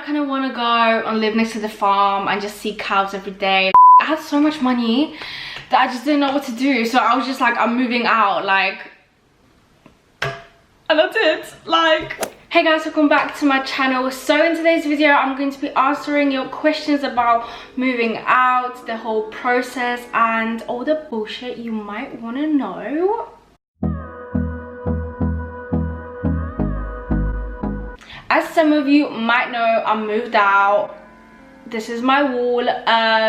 kind of want to go and live next to the farm and just see cows every day. I had so much money that I just didn't know what to do, so I was just like, I'm moving out, like, and that's it. Like, hey guys, welcome back to my channel. So in today's video I'm going to be answering your questions about moving out, the whole process, and all the bullshit you might want to know. As some of you might know, I moved out. This is my wall.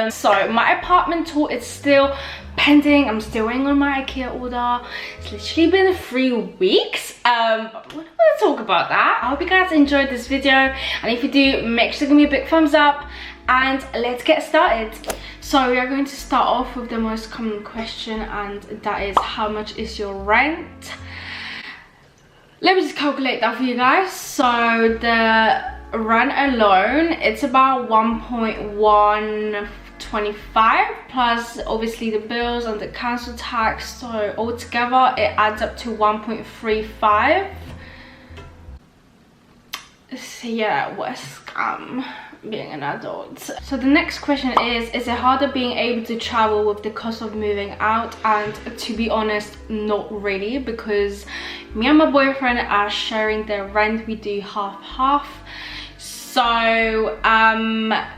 So my apartment tour is still pending. I'm still waiting on my IKEA order. It's literally been 3 weeks. But we're not going to talk about that. I hope you guys enjoyed this video, and if you do, make sure to give me a big thumbs up, and let's get started. So we are going to start off with the most common question, and that is, how much is your rent? Let me just calculate that for you guys. So the rent alone, it's about 1.125 plus obviously the bills and the council tax. So altogether it adds up to 1.35. So yeah, what a scam being an adult. So the next question is it harder being able to travel with the cost of moving out? And to be honest, not really, because me and my boyfriend are sharing the rent. We do half. So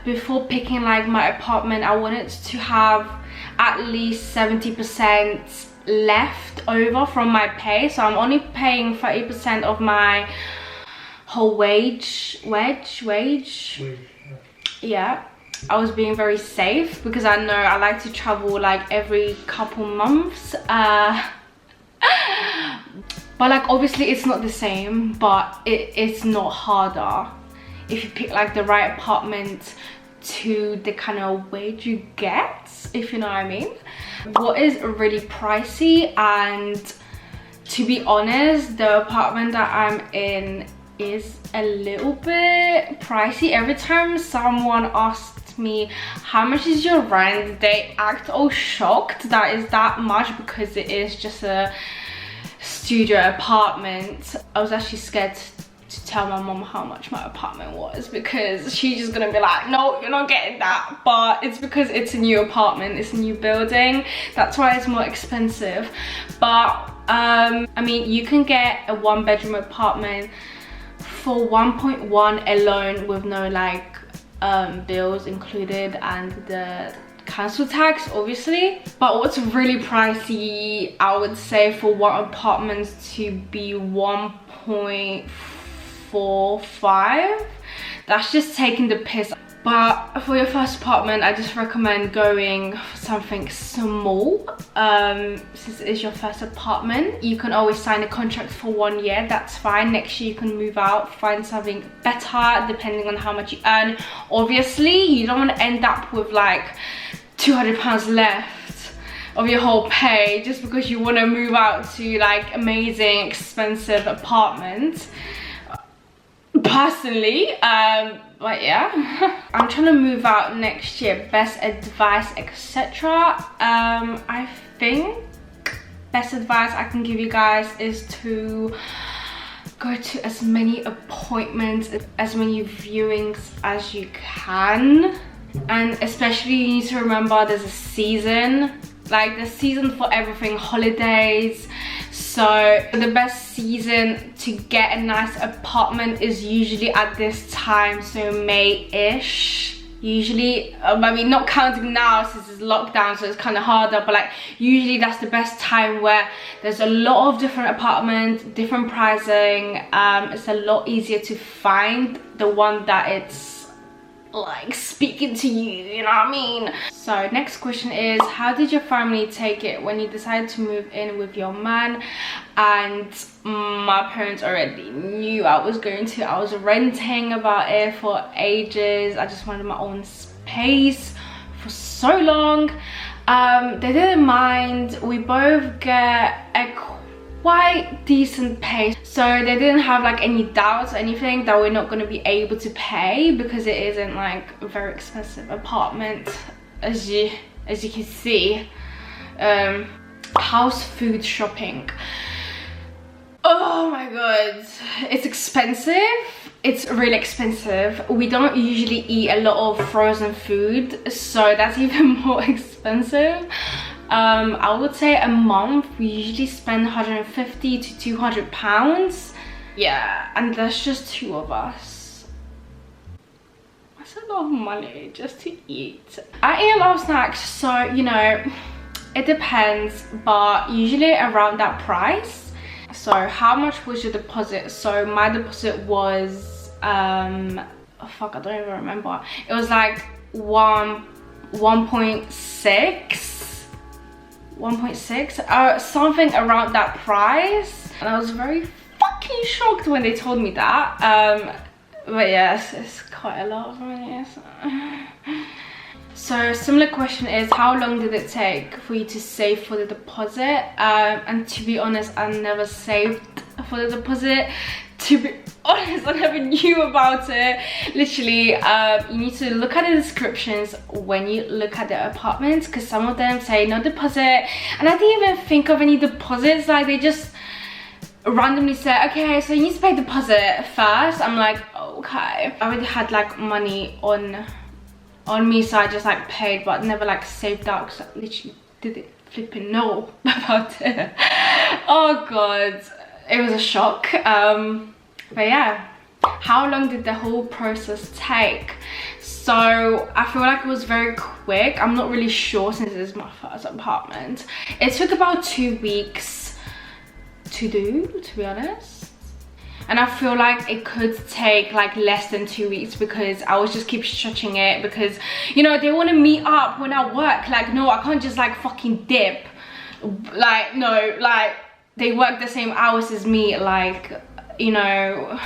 before picking like my apartment, I wanted to have at least 70% left over from my pay. So I'm only paying 30% of my whole wage. Yeah, I was being very safe because I know I like to travel like every couple months. But like obviously it's not the same, but it's not harder if you pick like the right apartment to the kind of wage you get, if you know what I mean. What is really pricey, and to be honest, the apartment that I'm in is a little bit pricey. Every time someone asks me how much is your rent, they act all shocked that is that much, because it is just a studio apartment. I was actually scared to tell my mom how much my apartment was, because she's just gonna be like, no, you're not getting that. But it's because it's a new apartment, it's a new building, that's why it's more expensive. But I mean, you can get a 1-bedroom apartment for 1.1 alone with no like bills included and the council tax obviously. But what's really pricey, I would say, for one apartment to be 1.45, that's just taking the piss. But for your first apartment, I just recommend going for something small. Since it's your first apartment, you can always sign a contract for 1 year, that's fine. Next year you can move out, find something better depending on how much you earn. Obviously you don't want to end up with like £200 left of your whole pay just because you want to move out to like amazing expensive apartment, personally. But yeah, I'm trying to move out next year. Best advice, etc. I think best advice I can give you guys is to go to as many appointments, as many viewings as you can. And especially you need to remember there's a season, like the season for everything, holidays. So the best season to get a nice apartment is usually at this time, so May-ish usually. I mean, not counting now since it's lockdown, so it's kind of harder, but like usually that's the best time where there's a lot of different apartments, different pricing. It's a lot easier to find the one that it's like speaking to you know what I mean. So next question is, how did your family take it when you decided to move in with your man? And my parents already knew I was renting about it for ages. I just wanted my own space for so long. They didn't mind. We both get a quite decent pay, so they didn't have like any doubts or anything that we're not going to be able to pay, because it isn't like a very expensive apartment, as you can see. House food shopping, oh my god, it's expensive. it's really expensive. We don't usually eat a lot of frozen food, so that's even more expensive. I would say a month we usually spend 150 to 200 pounds. Yeah, and there's just 2 of us. That's a lot of money just to eat. I eat a lot of snacks, so you know, it depends, but usually around that price. So how much was your deposit? So my deposit was oh fuck, I don't even remember. It was like 1.6, something around that price, and I was very fucking shocked when they told me that. But yes, it's quite a lot of money. So similar question is, how long did it take for you to save for the deposit? And to be honest, I never saved for the deposit. To be honest, I never knew about it. Literally, you need to look at the descriptions when you look at the apartments, because some of them say no deposit, and I didn't even think of any deposits. Like, they just randomly say, okay, so you need to pay deposit first. I'm like, okay. I already had like money on me, so I just like paid, but never like saved out, because I literally didn't flipping know about it. Oh god, it was a shock. But yeah, how long did the whole process take? So I feel like it was very quick. I'm not really sure, since this is my first apartment. It took about 2 weeks to do, to be honest. And I feel like it could take like less than 2 weeks, because I was just keep stretching it, because you know, they want to meet up when I work. Like, no, I can't just like fucking dip. Like, no, like they work the same hours as me, like, you know.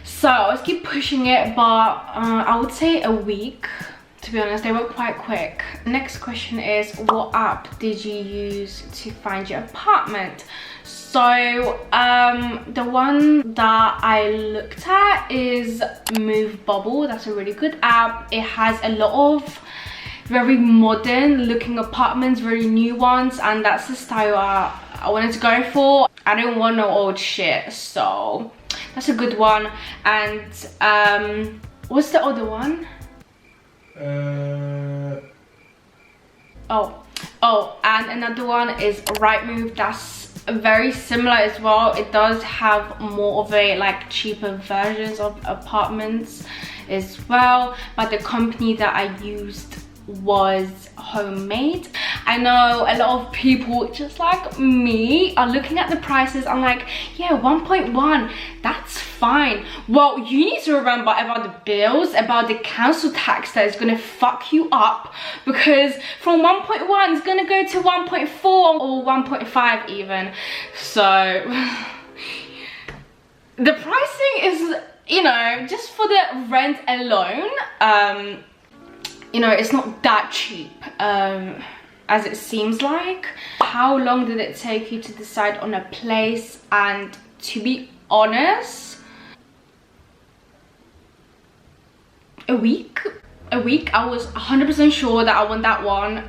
So I was keep pushing it, but I would say a week, to be honest. They were quite quick. Next question is, what app did you use to find your apartment? So the one that I looked at is Move Bubble. That's a really good app. It has a lot of very modern looking apartments, very new ones, and that's the style I wanted to go for. I don't want no old shit, so that's a good one. And what's the other one? Oh, and another one is Rightmove. That's very similar as well. It does have more of a like cheaper versions of apartments as well, but the company that I used was Homemade. I know a lot of people just like me are looking at the prices. I'm like, yeah, 1.1, that's fine. Well, you need to remember about the bills, about the council tax that is gonna fuck you up, because from 1.1 it's gonna go to 1.4 or 1.5 even. So the pricing is, you know, just for the rent alone, you know, it's not that cheap as it seems like. How long did it take you to decide on a place? And to be honest, a week. I was 100% sure that I want that one.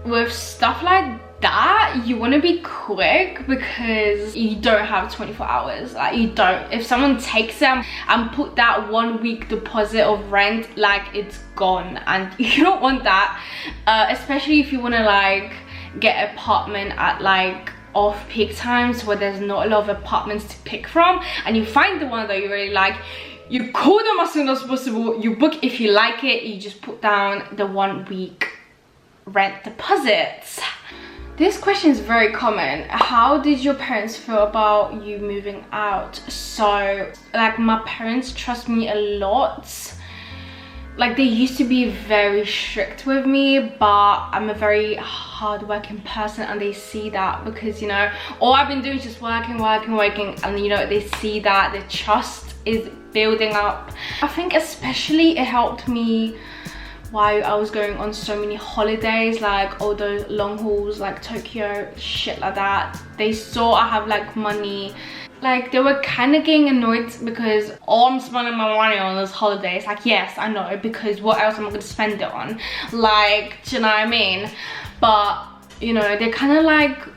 With stuff like that, you want to be quick, because you don't have 24 hours. Like, you don't. If someone takes them and put that 1 week deposit of rent, like, it's gone, and you don't want that. Especially if you want to like get an apartment at like off-peak times, where there's not a lot of apartments to pick from, and you find the one that you really like. You call them as soon as possible, you book. If you like it, you just put down the 1 week rent deposits. This question is very common. How did your parents feel about you moving out? So like, my parents trust me a lot. Like, they used to be very strict with me, but I'm a very hardworking person, and they see that, because you know, all I've been doing is just working, and you know, they see that the trust is building up. I think especially it helped me while I was going on so many holidays, like all those long hauls, like Tokyo, shit like that. They saw I have like money. Like, they were kind of getting annoyed, because I'm spending my money on this holiday. It's like, yes, I know, because what else am I going to spend it on? Like, do you know what I mean? But, you know, they kind of like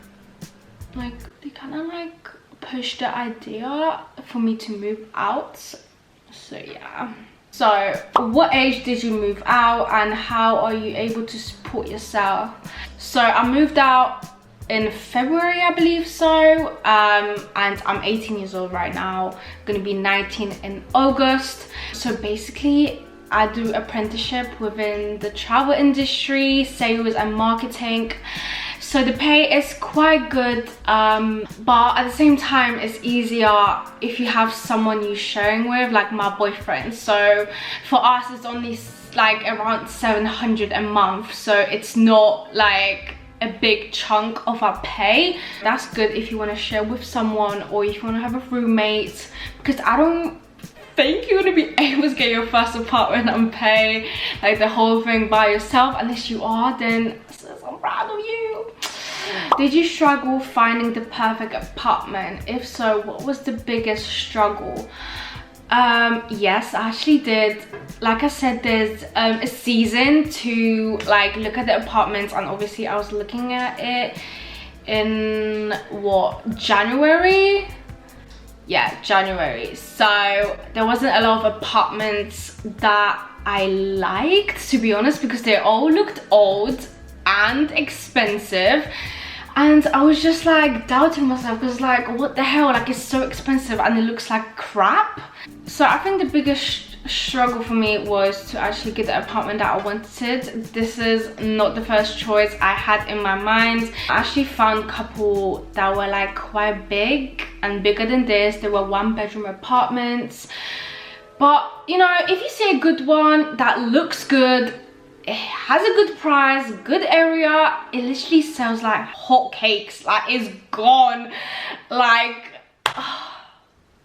push the idea. for me to move out. So yeah. So what age did you move out and how are you able to support yourself? So I moved out in February, I believe so, and I'm 18 years old right now. I'm gonna be 19 in August. So basically I do apprenticeship within the travel industry, sales and marketing. So the pay is quite good, but at the same time it's easier if you have someone you're sharing with, like my boyfriend. So for us it's only like around 700 a month, so it's not like a big chunk of our pay. That's good if you want to share with someone or if you want to have a roommate, because I don't think you're gonna be able to get your first apartment and pay like the whole thing by yourself. Unless you are, then I'm proud of you. Did you struggle finding the perfect apartment? If so, what was the biggest struggle? Yes, I actually did. Like I said, there's a season to like look at the apartments, and obviously I was looking at it in what, January? Yeah, January. So there wasn't a lot of apartments that I liked, to be honest, because they all looked old and expensive, and I was just like doubting myself, because like, what the hell, like it's so expensive and it looks like crap. So I think the biggest struggle for me was to actually get the apartment that I wanted. This is not the first choice I had in my mind. I actually found a couple that were like quite big and bigger than this. They were 1-bedroom apartments, but you know, if you see a good one that looks good, it has a good price, good area, it literally sells like hotcakes. Like it's gone. Like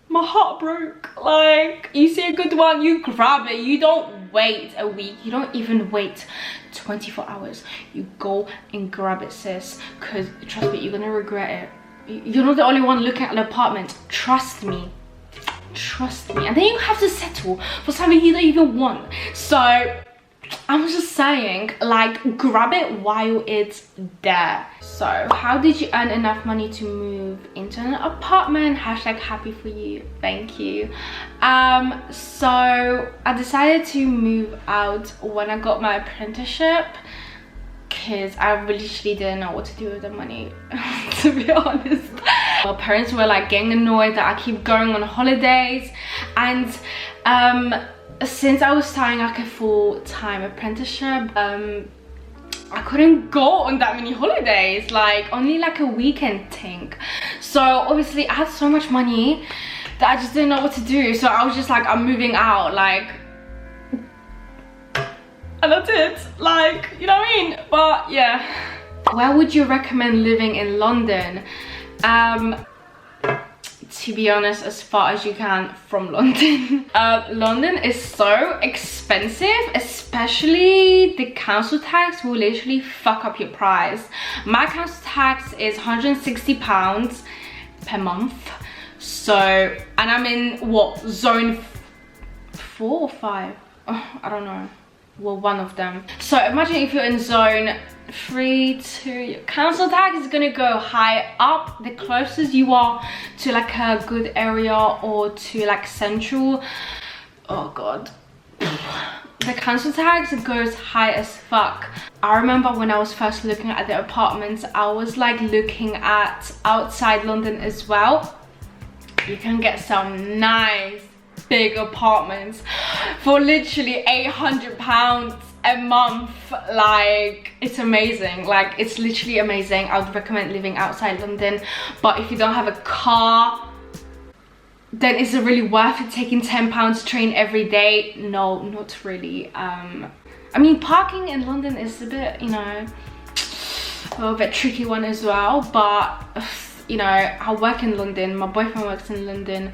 my heart broke. Like, you see a good one, you grab it. You don't wait a week, you don't even wait 24 hours. You go and grab it, sis, because trust me, you're gonna regret it. You're not the only one looking at an apartment. Trust me, and then you have to settle for something you don't even want. So I'm just saying, like, grab it while it's there. So how did you earn enough money to move into an apartment? Hashtag happy for you. Thank you. So I decided to move out when I got my apprenticeship, because I literally didn't know what to do with the money, to be honest. My parents were like getting annoyed that I keep going on holidays, and since I was starting like a full-time apprenticeship, I couldn't go on that many holidays, like only like a weekend thing. So obviously I had so much money that I just didn't know what to do. So I was just like, I'm moving out, like, and that's it. Like, you know what I mean? But yeah. Where would you recommend living in London? To be honest, as far as you can from London. London is so expensive, especially the council tax will literally fuck up your price. My council tax is £160 per month. So, and I'm in what, zone 4 or 5? Oh, I don't know. Well, one of them. So imagine if you're in zone 3 to your council tax is gonna go high up the closest you are to like a good area or to like central. Oh god, the council tax goes high as fuck. I remember when I was first looking at the apartments, I was like looking at outside London as well. You can get some nice big apartments for literally £800 a month. Like, it's amazing. Like, it's literally amazing. I would recommend living outside London, but if you don't have a car, then is it really worth it taking £10 train every day? No, not really. I mean, parking in London is a bit, you know, a little bit tricky one as well, but you know, I work in London, my boyfriend works in London,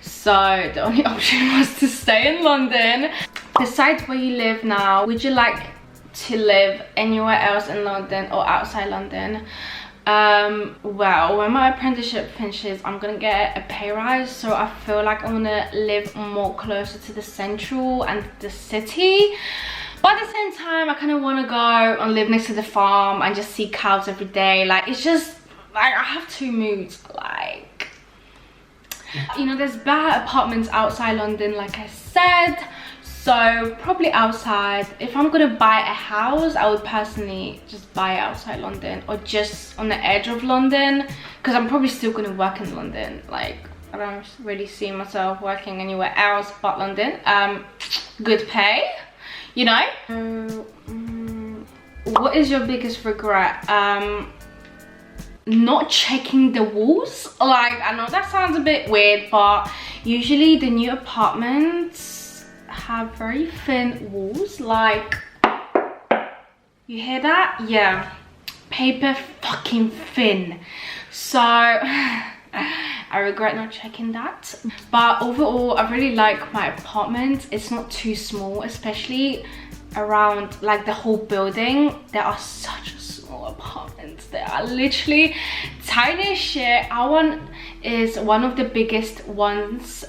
so the only option was to stay in London. Besides where you live now, would you like to live anywhere else in London or outside London? Well, when my apprenticeship finishes, I'm gonna get a pay rise, so I feel like I'm gonna live more closer to the central and the city. But at the same time, I kind of want to go and live next to the farm and just see cows every day. Like, it's just like I have two moods. Like, You know, there's bad apartments outside London, like I said, so probably outside. If I'm gonna buy a house, I would personally just buy it outside London or just on the edge of London, because I'm probably still gonna work in London. Like, I don't really see myself working anywhere else but London. Good pay, you know. What is your biggest regret? Not checking the walls. Like, I know that sounds a bit weird, but usually the new apartments have very thin walls. Like, you hear that? Yeah, paper fucking thin. So I regret not checking that. But overall, I really like my apartment. It's not too small, especially around like the whole building. There are such small apartments. They are literally tiny as shit. Our one is one of the biggest ones,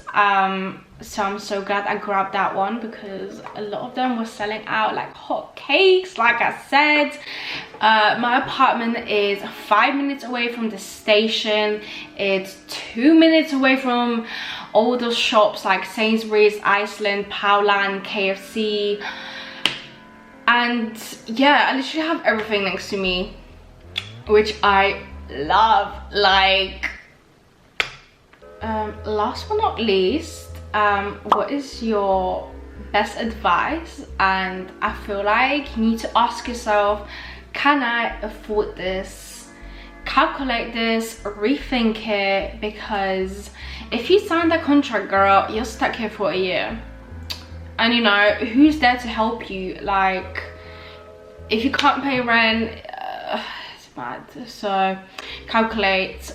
so I'm so glad I grabbed that one, because a lot of them were selling out like hot cakes. Like I said, my apartment is 5 minutes away from the station. It's 2 minutes away from all those shops like Sainsbury's, Iceland, Poundland, KFC. And yeah, I literally have everything next to me, which I love. Like, last but not least, what is your best advice? And I feel like you need to ask yourself, can I afford this? Calculate this, rethink it, because if you sign that contract, girl, you're stuck here for a year. And you know, who's there to help you? Like, if you can't pay rent, it's bad. So calculate.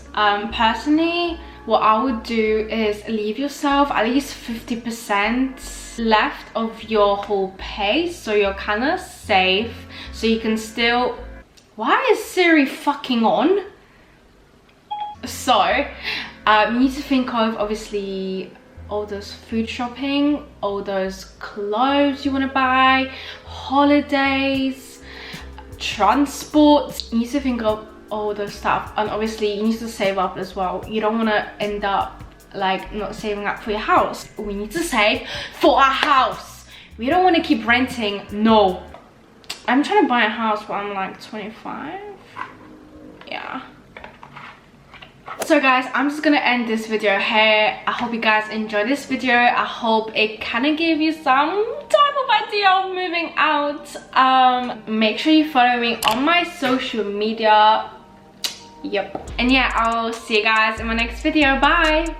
Personally, what I would do is leave yourself at least 50% left of your whole pay, so you're kind of safe, so you can still... Why is Siri fucking on? So you need to think of, obviously, all those food shopping, all those clothes you want to buy, holidays, transport. You need to think of all those stuff, and obviously you need to save up as well. You don't want to end up like not saving up for your house. We need to save for our house. We don't want to keep renting. No, I'm trying to buy a house but I'm like 25. Yeah. So guys, I'm just gonna end this video here. I hope you guys enjoyed this video. I hope it kind of gave you some type of idea of moving out. Make sure you follow me on my social media. Yep. And yeah, I'll see you guys in my next video. Bye.